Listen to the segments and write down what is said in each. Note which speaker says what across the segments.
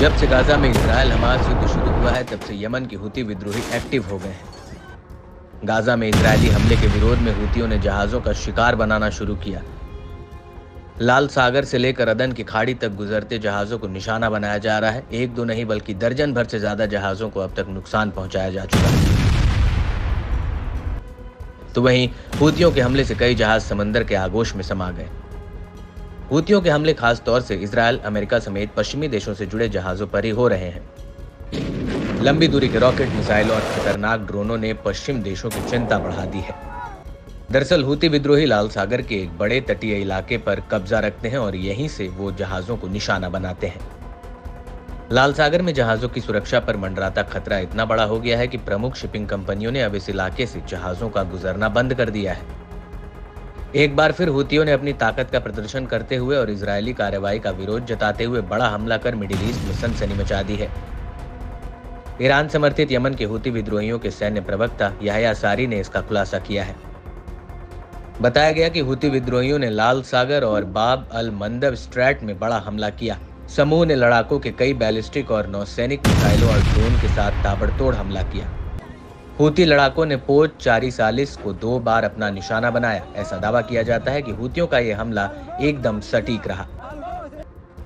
Speaker 1: जब से गाजा में इजराइल हमास युद्ध शुरू हुआ है तब से यमन के हुती विद्रोही एक्टिव हो गए हैं। गाजा में इजरायली हमले के विरोध में हुतियों ने जहाजों का शिकार बनाना शुरू किया। लाल सागर से लेकर अदन की खाड़ी तक गुजरते जहाजों को निशाना बनाया जा रहा है। एक दो नहीं बल्कि दर्जन भर से ज्यादा जहाजों को अब तक नुकसान पहुंचाया जा चुका है। तो वहीं हुतियों के हमले से कई जहाज समंदर के आगोश में समा गए। हुतियों के हमले खास तौर से इजराइल, अमेरिका समेत पश्चिमी देशों से जुड़े जहाजों पर ही हो रहे हैं। लंबी दूरी के रॉकेट, मिसाइल और खतरनाक ड्रोनों ने पश्चिम देशों की चिंता बढ़ा दी है। दरअसल हुती विद्रोही लाल सागर के एक बड़े तटीय इलाके पर कब्जा रखते हैं और यहीं से वो जहाजों को निशाना बनाते हैं। लाल सागर में जहाजों की सुरक्षा पर मंडराता खतरा इतना बड़ा हो गया है कि प्रमुख शिपिंग कंपनियों ने अब इस इलाके से जहाजों का गुजरना बंद कर दिया है। एक बार फिर हुतियों ने अपनी ताकत का प्रदर्शन करते हुए और इजरायली कार्रवाई का विरोध जताते हुए बड़ा हमला कर मिडिल ईस्ट में सनसनी मचा दी है। ईरान समर्थित यमन के हुती विद्रोहियों के सैन्य प्रवक्ता याह्या सारी ने इसका खुलासा किया है। बताया गया कि हुती विद्रोहियों ने लाल सागर और बाब अल मंदब स्ट्रैट में बड़ा हमला किया। समूह ने लड़ाकों के कई बैलिस्टिक और नौसैनिक मिसाइलों और ड्रोन के साथ ताबड़तोड़ हमला किया। हुती लड़ाकों ने पोर्ट चारिसालिस को 2 बार अपना निशाना बनाया। ऐसा दावा किया जाता है कि हुतियों का यह हमला एकदम सटीक रहा।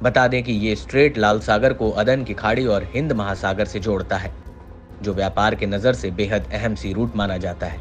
Speaker 1: बता दें कि ये स्ट्रेट लाल सागर को अदन की खाड़ी और हिंद महासागर से जोड़ता है, जो व्यापार के नजर से बेहद अहम सी रूट माना जाता है।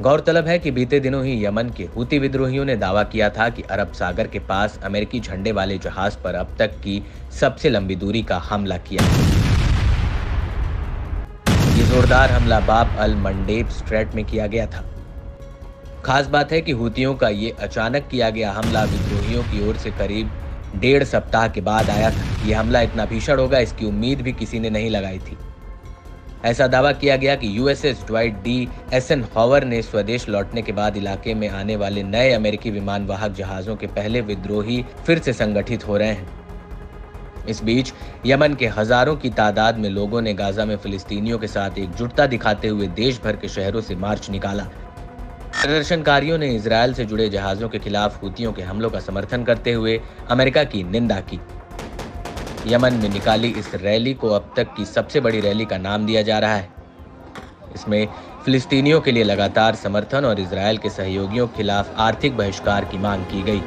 Speaker 1: गौरतलब है कि बीते दिनों ही यमन के हुती विद्रोहियों ने दावा किया था कि अरब सागर के पास अमेरिकी झंडे वाले जहाज पर अब तक की सबसे लंबी दूरी का हमला किया। ये जोरदार हमला बाब अल मंडेब स्ट्रेट में किया गया था। खास बात है कि हुतियों का ये अचानक किया गया हमला विद्रोहियों की ओर से करीब 1.5 सप्ताह के बाद आया था। ये हमला इतना भीषण होगा इसकी उम्मीद भी किसी ने नहीं लगाई थी। ऐसा दावा किया गया कि यूएसएस ड्वाइट डी एसेनहावर ने स्वदेश लौटने के बाद इलाके में आने वाले नए अमेरिकी विमान वाहक जहाजों के पहले विद्रोही फिर से संगठित हो रहे हैं। इस बीच यमन के हजारों की तादाद में लोगों ने गाजा में फिलिस्तीनियों के साथ एकजुटता दिखाते हुए देश भर के शहरों से मार्च निकाला। प्रदर्शनकारियों ने इजरायल से जुड़े जहाजों के खिलाफ हुतियों के हमलों का समर्थन करते हुए अमेरिका की निंदा की। यमन में निकाली इस रैली को अब तक की सबसे बड़ी रैली का नाम दिया जा रहा है। इसमें फिलिस्तीनियों के लिए लगातार समर्थन और इजरायल के सहयोगियों के खिलाफ आर्थिक बहिष्कार की मांग की गई।